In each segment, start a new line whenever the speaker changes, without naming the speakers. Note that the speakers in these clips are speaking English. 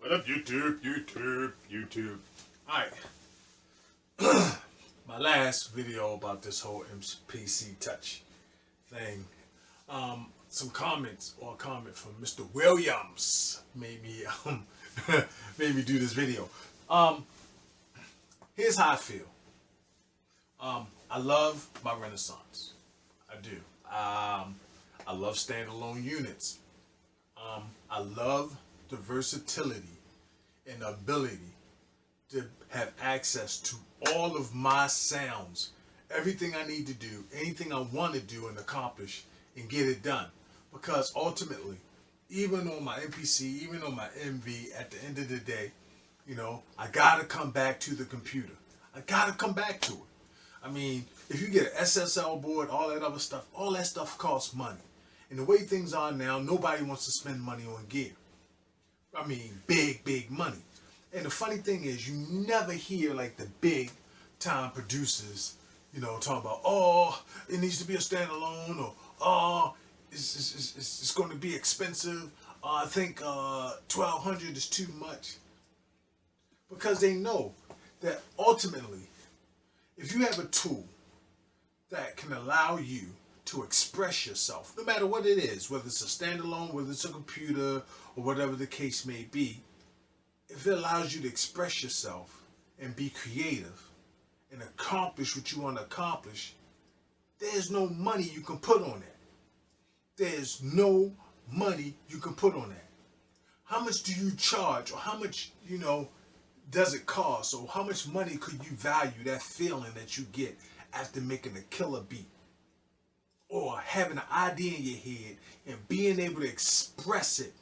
What up, YouTube? Alright. My last video about this whole MPC Touch thing. Some comments or a comment from Mr. Williams made me made me do this video. Here's how I feel. I love my Renaissance. I do. I love standalone units. I love the versatility and ability to have access to all of my sounds, everything I need to do, anything I want to do and accomplish and get it done. Because ultimately, even on my MPC, even on my MV, at the end of the day, you know, I gotta come back to the computer. I gotta come back to it. I mean, if you get an SSL board, all that other stuff, all that stuff costs money. And the way things are now, nobody wants to spend money on gear. I mean, big money. And the funny thing is, you never hear like the big time producers, you know, talking about, oh, it needs to be a standalone, or oh, it's going to be expensive. I think 1,200 is too much. Because they know that ultimately, if you have a tool that can allow you to express yourself, no matter what it is, whether it's a standalone, whether it's a computer, or whatever the case may be, if it allows you to express yourself and be creative and accomplish what you want to accomplish, there's no money you can put on that. There's no money you can put on that. How much do you charge, or how much, you know, does it cost, or how much money could you value that feeling that you get after making a killer beat? Or having an idea in your head and being able to express it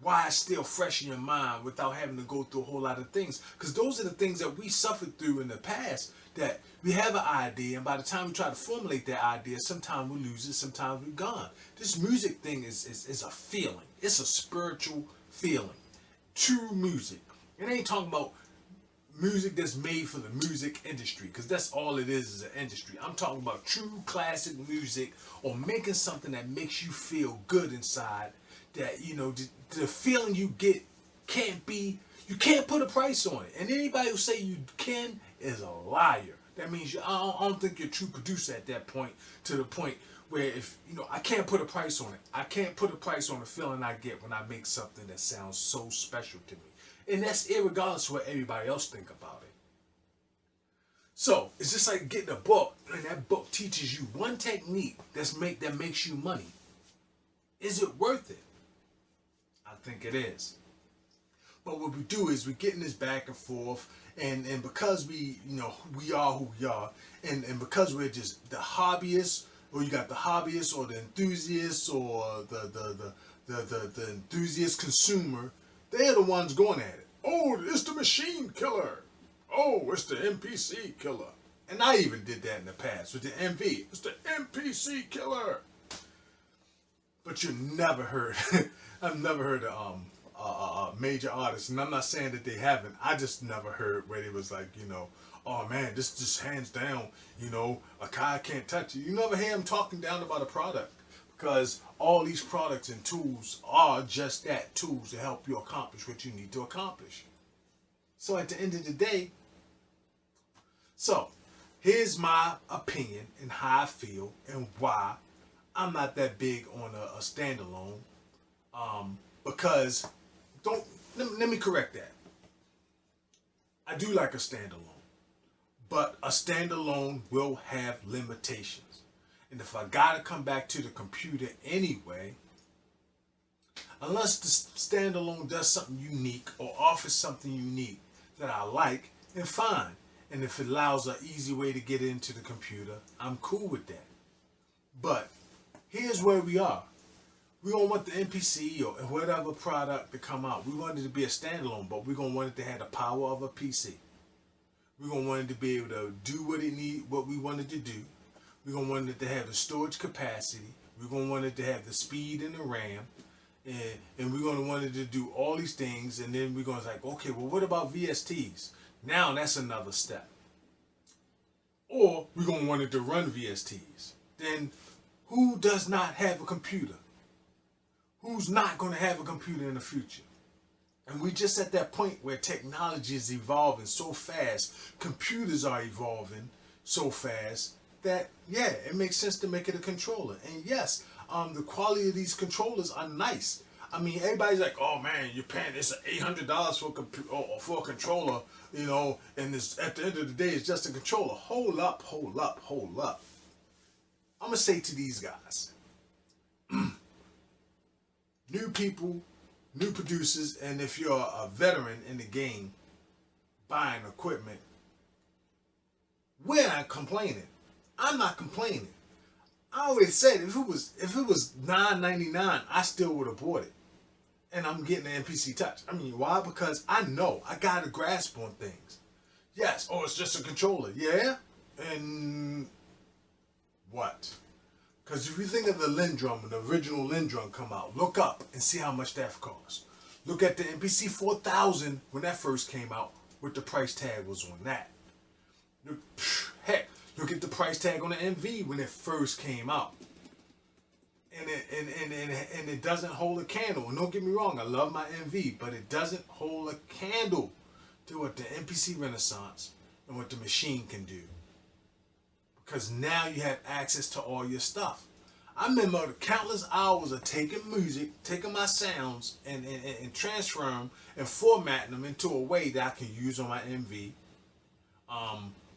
while it's still fresh in your mind without having to go through a whole lot of things. Because those are the things that we suffered through in the past, that we have an idea, and by the time we try to formulate that idea, sometimes we lose it, sometimes we're gone. This music thing is a feeling. It's a spiritual feeling. True music. It ain't talking about music that's made for the music industry, because that's all it is an industry. I'm talking about true classic music, or making something that makes you feel good inside, that, you know, the feeling you get you can't put a price on it. And anybody who say you can is a liar. That means I don't think you're a true producer at that point, to the point where, if, you know, I can't put a price on it. I can't put a price on the feeling I get when I make something that sounds so special to me. And that's irregardless of what everybody else think about it. So it's just like getting a book, and that book teaches you one technique that makes you money. Is it worth it? I think it is. But what we do is we get in this back and forth, and because we, you know, we are who we are, and because we're just the hobbyists, or you got the hobbyists, or the enthusiasts, or the enthusiast consumer, they're the ones going at it. Oh, it's the machine killer. Oh, it's the MPC killer. And I even did that in the past with the MV. It's the MPC killer. But you never heard, I've never heard a major artist, and I'm not saying that they haven't. I just never heard where it was like, you know, oh man, this just hands down, you know, a guy can't touch it. You never hear him talking down about a product. Because all these products and tools are just that, tools to help you accomplish what you need to accomplish. So at the end of the day, so here's my opinion and how I feel and why I'm not that big on a standalone. Because let me correct that. I do like a standalone, but a standalone will have limitations. And if I gotta come back to the computer anyway, unless the standalone does something unique or offers something unique that I like, then fine. And if it allows an easy way to get into the computer, I'm cool with that. But here's where we are. We don't want the MPC or whatever product to come out. We want it to be a standalone, but we're gonna want it to have the power of a PC. We're gonna want it to be able to do what we want it to do. We're going to want it to have the storage capacity. We're going to want it to have the speed and the RAM. And we're going to want it to do all these things. And then we're going to like, okay, well, what about VSTs? Now that's another step. Or we're going to want it to run VSTs. Then who does not have a computer? Who's not going to have a computer in the future? And we just at that point where technology is evolving so fast, computers are evolving so fast that, yeah, it makes sense to make it a controller. And yes, the quality of these controllers are nice. I mean, everybody's like, "Oh man, you're paying this $800 for for a controller," and this at the end of the day, it's just a controller. Hold up, hold up, hold up. I'm gonna say to these guys, new people, new producers, and if you're a veteran in the game buying equipment, we're not complaining. I'm not complaining. I always said if it was $9.99, I still would have bought it. And I'm getting the MPC Touch. I mean, why? Because I know I got a grasp on things. Yes, it's just a controller. Yeah? And what? Because if you think of the Lindrum, when the original Lindrum come out, look up and see how much that cost. Look at the MPC 4000 when that first came out, what the price tag was on that. Heck, look at the price tag on the MV when it first came out. And it doesn't hold a candle. And don't get me wrong, I love my MV, but it doesn't hold a candle to what the MPC Renaissance and what the machine can do. Because now you have access to all your stuff. I remember the countless hours of taking music, taking my sounds, and transferring them and formatting them into a way that I can use on my MV.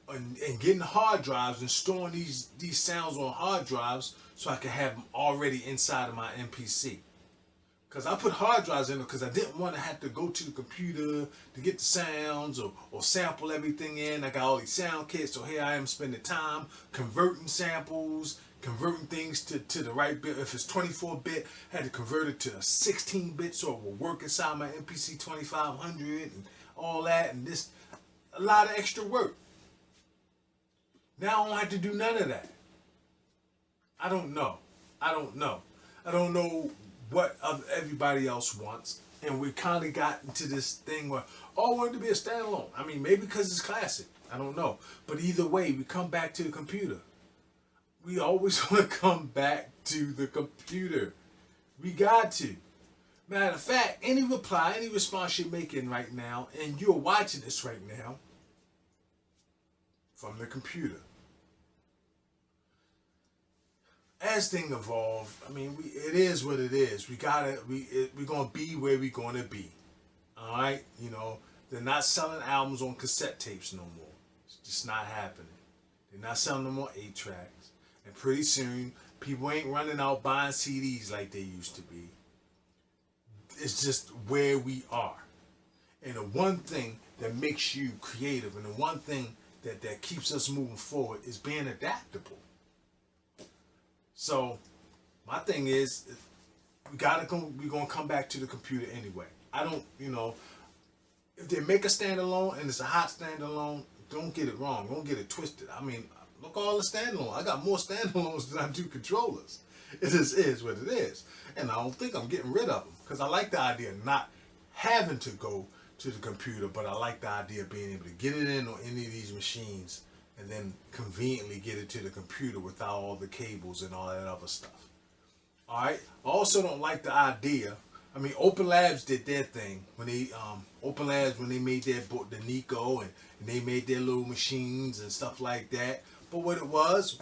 And getting hard drives and storing these sounds on hard drives so I can have them already inside of my MPC. Because I put hard drives in them because I didn't want to have to go to the computer to get the sounds or sample everything in. I got all these sound kits, so here I am spending time converting samples, converting things to the right bit. If it's 24-bit, I had to convert it to a 16-bit so it will work inside my MPC 2500 and all that. And this, a lot of extra work. Now I don't have to do none of that. I don't know what everybody else wants. And we kind of got into this thing where, I want it to be a standalone. I mean, maybe because it's classic. I don't know. But either way, we come back to the computer. We always want to come back to the computer. We got to. Matter of fact, any reply, any response you're making right now, and you're watching this right now, from the computer. As things evolve, I mean, it is what it is. We're gonna be where we're gonna be. All right, they're not selling albums on cassette tapes no more. It's just not happening. They're not selling them on 8 tracks, and pretty soon people ain't running out buying CDs like they used to be. It's just where we are, and the one thing that makes you creative, and the one thing that keeps us moving forward is being adaptable. So my thing is, we're gonna come back to the computer anyway. I don't, if they make a standalone and it's a hot standalone, don't get it wrong. Don't get it twisted. I mean, look all the standalone. I got more standalones than I do controllers. It just is what it is. And I don't think I'm getting rid of them because I like the idea of not having to go to the computer, but I like the idea of being able to get it in on any of these machines and then conveniently get it to the computer without all the cables and all that other stuff. All right. I also don't like the idea. I mean, Open Labs did their thing when they when they made their book, the Nico, and they made their little machines and stuff like that. But what was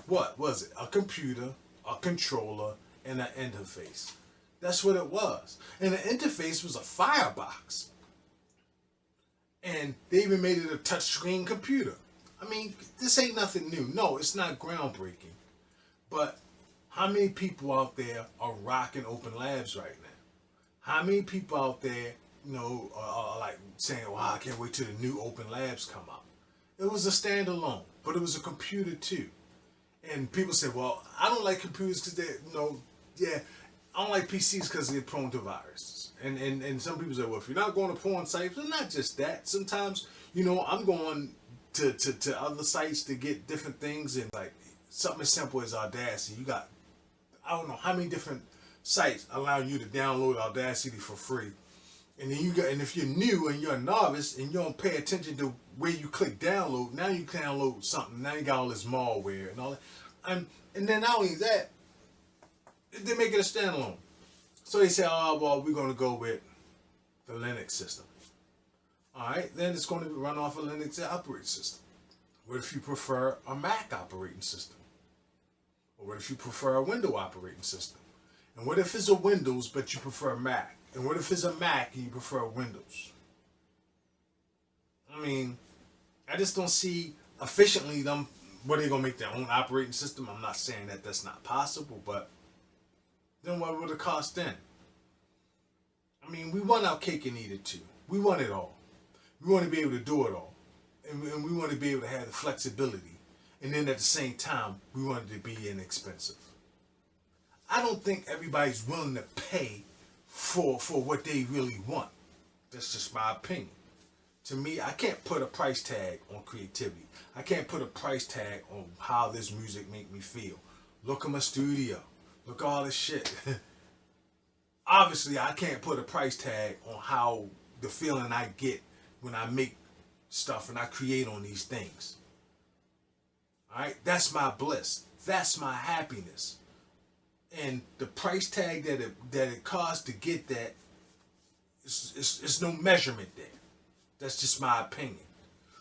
it? A computer, a controller, and an interface. That's what it was. And the interface was a firebox. And they even made it a touchscreen computer. I mean, this ain't nothing new. No, it's not groundbreaking. But how many people out there are rocking Open Labs right now? How many people out there, are like saying, wow, I can't wait till the new Open Labs come out? It was a standalone, but it was a computer too. And people say, well, I don't like computers because they're, I don't like PCs because they're prone to viruses. And some people say, well, if you're not going to porn sites, well, not just that. Sometimes, I'm going to other sites to get different things, and like something as simple as Audacity. You got, I don't know how many different sites allow you to download Audacity for free. And then and if you're new and you're a novice and you don't pay attention to where you click download, now you can download something. Now you got all this malware and all that. And then not only that, they make it a standalone. So they say, oh, well, we're going to go with the Linux system. Alright, then it's going to run off a Linux operating system. What if you prefer a Mac operating system? Or what if you prefer a Windows operating system? And what if it's a Windows but you prefer a Mac? And what if it's a Mac and you prefer Windows? I mean, I just don't see efficiently them, what they're going to make their own operating system. I'm not saying that that's not possible, but then what would it cost then? I mean, we want our cake and eat it too. We want it all. We want to be able to do it all. And we want to be able to have the flexibility. And then at the same time, we want it to be inexpensive. I don't think everybody's willing to pay for what they really want. That's just my opinion. To me, I can't put a price tag on creativity. I can't put a price tag on how this music make me feel. Look at my studio. Look at all this shit. Obviously, I can't put a price tag on how the feeling I get when I make stuff and I create on these things. Alright? That's my bliss. That's my happiness. And the price tag that it costs to get that, it's no measurement there. That's just my opinion.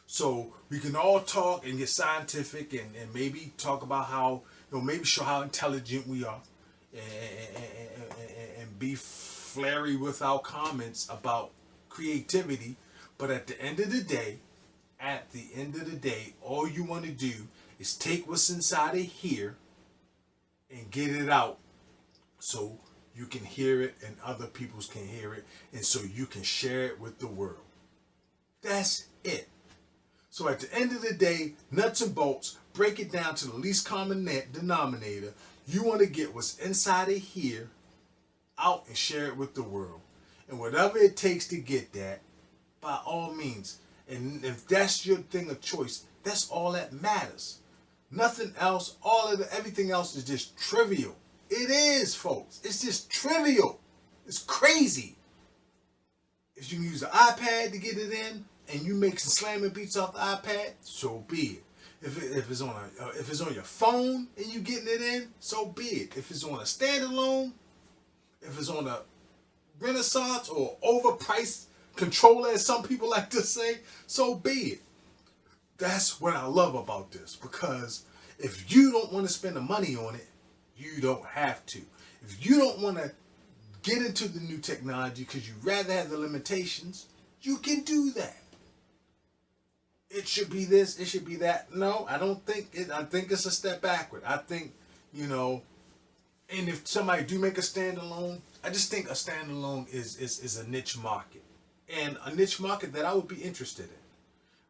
So we can all talk and get scientific and maybe talk about how, maybe show how intelligent we are and be flary with our comments about creativity. But at the end of the day, all you want to do is take what's inside of here and get it out so you can hear it and other people can hear it, and so you can share it with the world. That's it. So at the end of the day, nuts and bolts, break it down to the least common denominator. You want to get what's inside of here out and share it with the world. And whatever it takes to get that, by all means. And if that's your thing of choice, that's all that matters. Nothing else, everything else is just trivial. It is, folks. It's just trivial. It's crazy. If you can use the iPad to get it in, and you make some slamming beats off the iPad, so be it. If it's on your phone and you getting it in, so be it. If it's on a standalone, if it's on a Renaissance or overpriced controller, as some people like to say, so be it. That's what I love about this, because if you don't want to spend the money on it, you don't have to. If you don't want to get into the new technology because you'd rather have the limitations, you can do that. It should be this, it should be that. No, I don't think it. I think it's a step backward. I think, and if somebody do make a standalone, I just think a standalone is a niche market. And a niche market that I would be interested in.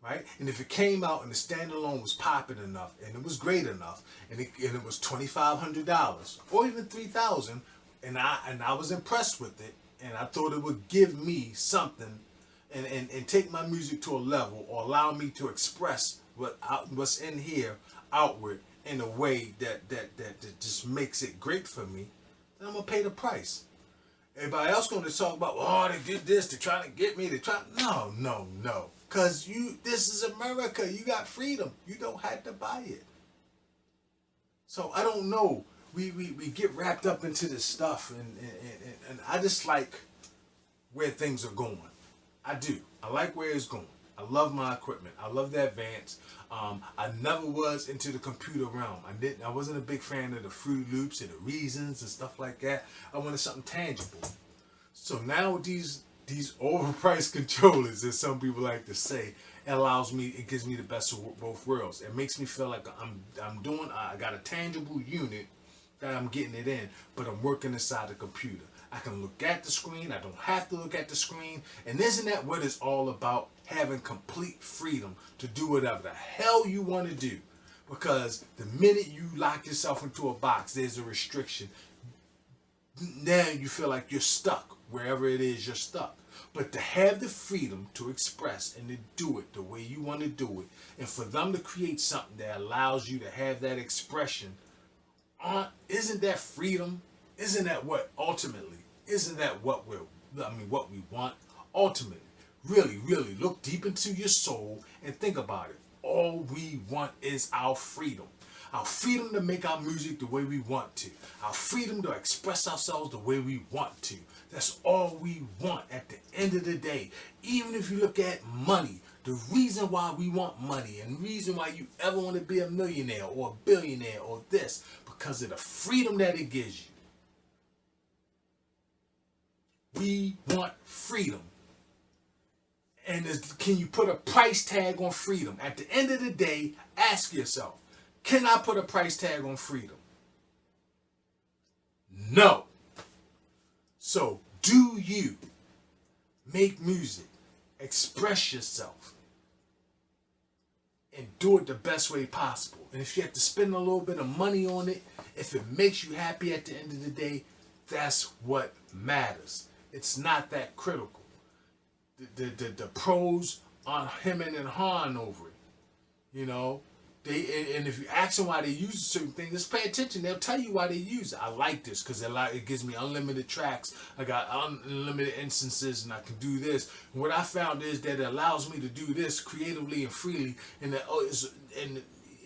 Right? And if it came out and the standalone was popping enough and it was great enough and it was $2,500 or even $3,000 and I was impressed with it and I thought it would give me something and take my music to a level or allow me to express what's in here outward in a way that just makes it great for me, then I'm gonna pay the price. Everybody else gonna talk about, oh, they did this, they're trying to get me, no. Because this is America. You got freedom. You don't have to buy it. So I don't know. We get wrapped up into this stuff, and I just like where things are going. I do. I like where it's going. I love my equipment. I love the Advance. I never was into the computer realm. I wasn't a big fan of the Fruit Loops and the Reasons and stuff like that. I wanted something tangible. So now with these overpriced controllers, as some people like to say, it gives me the best of both worlds. It makes me feel like I got a tangible unit that I'm getting it in, but I'm working inside the computer. I can look at the screen. I don't have to look at the screen. And isn't that what it's all about? Having complete freedom to do whatever the hell you want to do. Because the minute you lock yourself into a box, there's a restriction. Now you feel like you're stuck. Wherever it is, you're stuck. But to have the freedom to express and to do it the way you want to do it, and for them to create something that allows you to have that expression, isn't that freedom? Isn't that what we want? Ultimately, really, really look deep into your soul and think about it. All we want is our freedom. Our freedom to make our music the way we want to. Our freedom to express ourselves the way we want to. That's all we want at the end of the day. Even if you look at money, the reason why we want money and the reason why you ever want to be a millionaire or a billionaire or this, because of the freedom that it gives you. We want freedom. And can you put a price tag on freedom? At the end of the day, ask yourself, can I put a price tag on freedom? No. So, do you make music, express yourself, and do it the best way possible? And if you have to spend a little bit of money on it, if it makes you happy at the end of the day, that's what matters. It's not that critical. The pros are hemming and hawing over it. You know, and if you ask them why they use a certain thing, just pay attention. They'll tell you why they use it. I like this because it gives me unlimited tracks. I got unlimited instances, and I can do this. And what I found is that it allows me to do this creatively and freely. And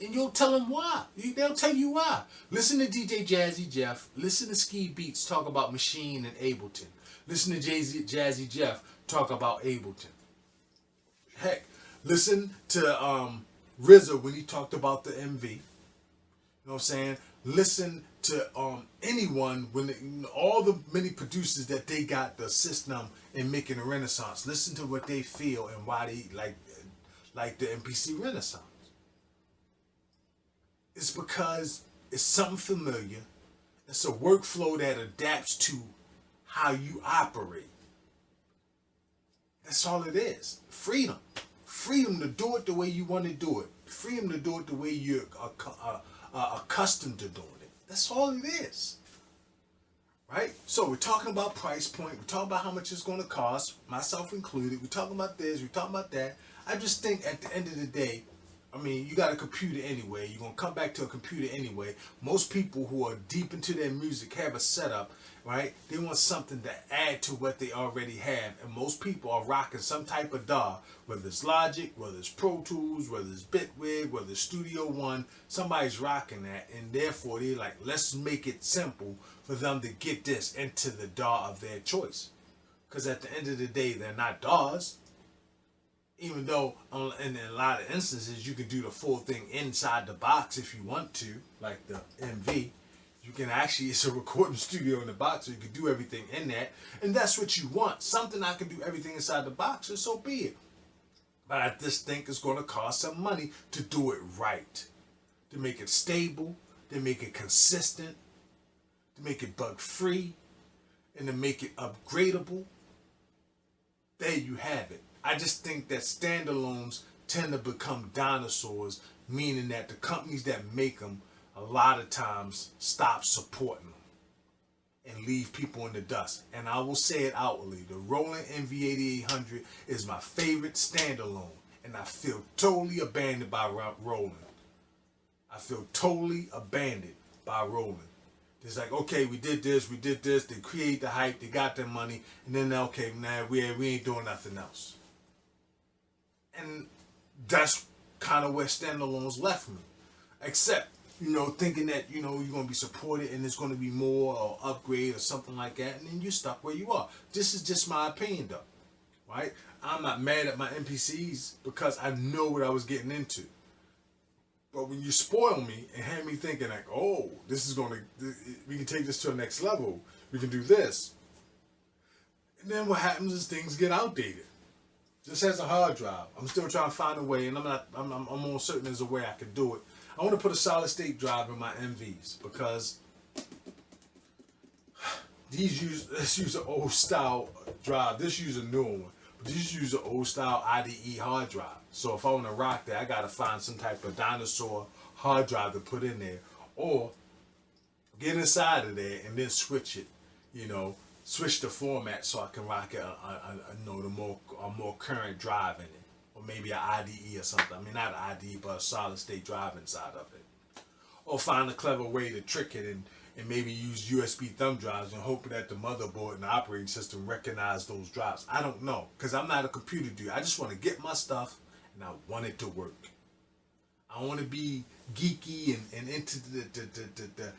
and you'll tell them why. They'll tell you why. Listen to DJ Jazzy Jeff. Listen to Ski Beats talk about Machine and Ableton. Listen to Jazzy Jeff talk about Ableton. Heck, listen to RZA when he talked about the MV. You know what I'm saying? Listen to anyone when all the many producers that they got to assist them in making a Renaissance. Listen to what they feel and why they like the MPC Renaissance. It's because it's something familiar. It's a workflow that adapts to how you operate. That's all it is. Freedom. Freedom to do it the way you want to do it. Freedom to do it the way you're accustomed to doing it. That's all it is. Right? So we're talking about price point. We're talking about how much it's going to cost, myself included. We're talking about this. We're talking about that. I just think at the end of the day, I mean, you got a computer anyway. You're going to come back to a computer anyway. Most people who are deep into their music have a setup, right? They want something to add to what they already have. And most people are rocking some type of DAW, whether it's Logic, whether it's Pro Tools, whether it's Bitwig, whether it's Studio One. Somebody's rocking that. And therefore, they're like, let's make it simple for them to get this into the DAW of their choice. Because at the end of the day, they're not DAWs. Even though in a lot of instances you can do the full thing inside the box if you want to, like the MV. You can actually, it's a recording studio in the box, so you can do everything in that. And that's what you want. Something I can do everything inside the box, and so be it. But I just think it's going to cost some money to do it right. To make it stable, to make it consistent, to make it bug free, and to make it upgradable. There you have it. I just think that standalones tend to become dinosaurs, meaning that the companies that make them a lot of times stop supporting them and leave people in the dust. And I will say it outwardly, the Roland NV8800 is my favorite standalone, and I feel totally abandoned by Roland. I feel totally abandoned by Roland. It's like, okay, we did this, they create the hype, they got their money, and then, okay, nah, we ain't doing nothing else. And that's kind of where standalones left me. Except, thinking that, you're going to be supported and there's going to be more or upgrade or something like that, and then you're stuck where you are. This is just my opinion, though. Right? I'm not mad at my MPCs because I know what I was getting into. But when you spoil me and have me thinking like, oh, we can take this to the next level. We can do this. And then what happens is things get outdated. Just as a hard drive, I'm still trying to find a way, and I'm almost certain there's a way I can do it. I want to put a solid state drive in my MVs because let's use an old style drive. This use a newer one, but these use an old style IDE hard drive. So if I want to rock that, I gotta find some type of dinosaur hard drive to put in there, or get inside of there and then switch it. Switch the format so I can rock a more current drive in it, or maybe an IDE or something. I mean, not an IDE, but a solid state drive inside of it. Or find a clever way to trick it and maybe use USB thumb drives and hope that the motherboard and the operating system recognize those drives. I don't know, because I'm not a computer dude. I just want to get my stuff and I want it to work. I don't want to be geeky and into the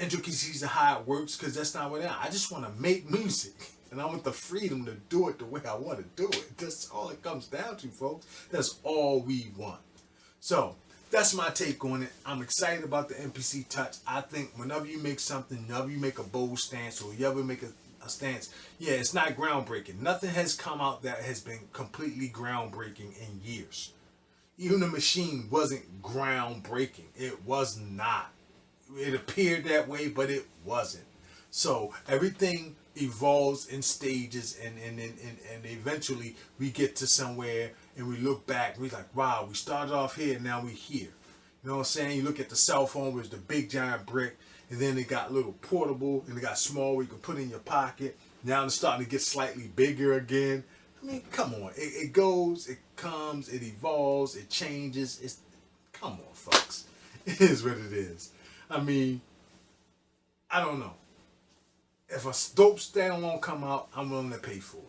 intricacies of how it works, because that's not what I just want to make music. And I want the freedom to do it the way I want to do it. That's all it comes down to, folks. That's all we want. So that's my take on it. I'm excited about the MPC Touch. I think whenever you make something, whenever you make a bold stance, or you ever make a stance, yeah, it's not groundbreaking. Nothing has come out that has been completely groundbreaking in years. Even the machine wasn't groundbreaking. It was not. It appeared that way, but it wasn't. So everything evolves in stages, and eventually we get to somewhere and we look back and we're like, wow, we started off here, now we're here. You know what I'm saying? You look at the cell phone, which is the big giant brick, and then it got little portable, and it got small where you can put in your pocket. Now it's starting to get slightly bigger again. I mean, come on. It goes, it comes, it evolves, it changes. Come on, folks. It is what it is. I mean, I don't know. If a dope standalone come out, I'm willing to pay for it.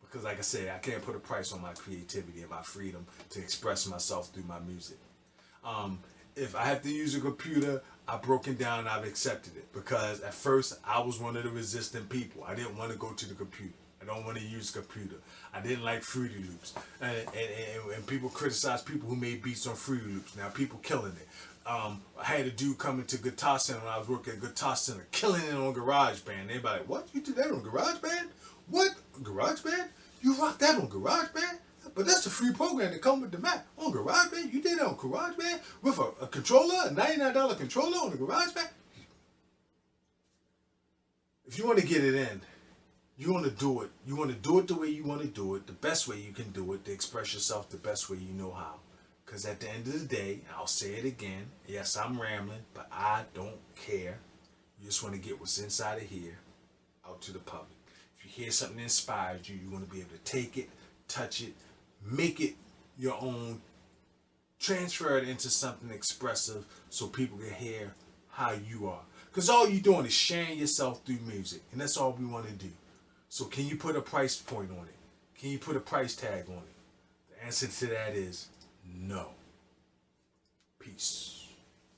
Because like I said, I can't put a price on my creativity and my freedom to express myself through my music. If I have to use a computer, I've broken down and I've accepted it. Because at first, I was one of the resistant people. I didn't want to go to the computer. I don't want to use a computer. I didn't like Fruity Loops. And people criticize people who made beats on Fruity Loops. Now, people killing it. I had a dude come into Guitar Center when I was working at Guitar Center, killing it on GarageBand. Everybody like, what? You did that on GarageBand? What? GarageBand? You rock that on GarageBand? But that's a free program that comes with the Mac. On GarageBand? You did that on GarageBand? With a controller, a $99 controller on the GarageBand? If you want to get it in, you want to do it. You want to do it the way you want to do it, the best way you can do it, to express yourself the best way you know how. Because at the end of the day, I'll say it again, yes, I'm rambling, but I don't care. You just want to get what's inside of here out to the public. If you hear something that inspires you, you want to be able to take it, touch it, make it your own, transfer it into something expressive so people can hear how you are. Because all you're doing is sharing yourself through music, and that's all we want to do. So can you put a price point on it? Can you put a price tag on it? The answer to that is no. Peace.